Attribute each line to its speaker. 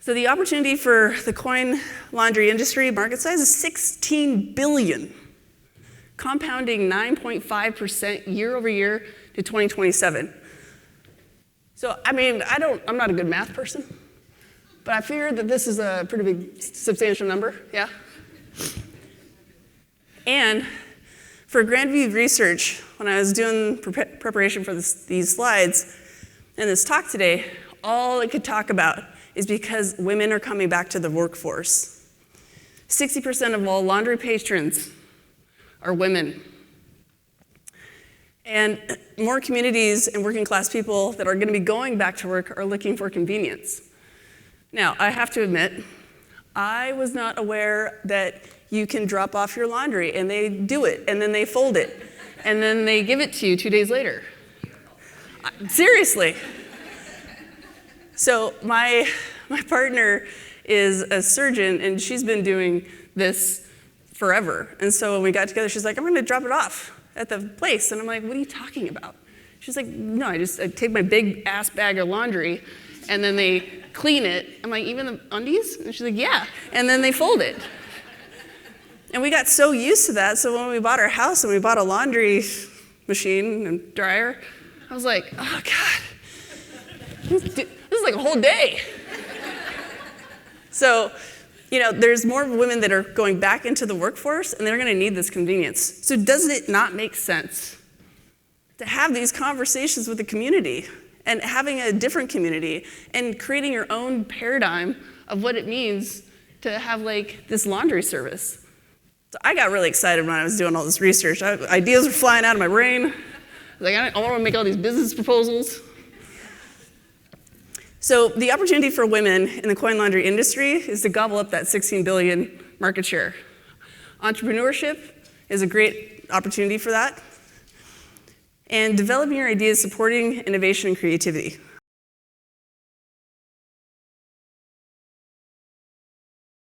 Speaker 1: So the opportunity for the coin laundry industry market size is $16 billion, compounding 9.5% year over year to 2027. So, I mean, I'm not a good math person, but I figure that this is a pretty big, substantial number, yeah? And for Grandview Research, when I was doing preparation for these slides and this talk today, all I could talk about is because women are coming back to the workforce. 60% of all laundry patrons are women. And more communities and working class people that are going to be going back to work are looking for convenience. Now, I have to admit, I was not aware that you can drop off your laundry and they do it, and then they fold it, and then they give it to you 2 days later. Seriously. So my partner is a surgeon, and she's been doing this forever. And so when we got together, she's like, I'm going to drop it off at the place. And I'm like, what are you talking about? She's like, no, I take my big ass bag of laundry, and then they clean it. I'm like, even the undies? And she's like, yeah. And then they fold it. And we got so used to that, so when we bought our house and we bought a laundry machine and dryer, I was like, oh God, this is like a whole day. So, there's more women that are going back into the workforce, and they're going to need this convenience. So does it not make sense to have these conversations with the community and having a different community and creating your own paradigm of what it means to have this laundry service? So I got really excited when I was doing all this research. Ideas were flying out of my brain. I was like, I want to make all these business proposals. So the opportunity for women in the coin laundry industry is to gobble up that $16 billion market share. Entrepreneurship is a great opportunity for that. And developing your ideas, supporting innovation and creativity.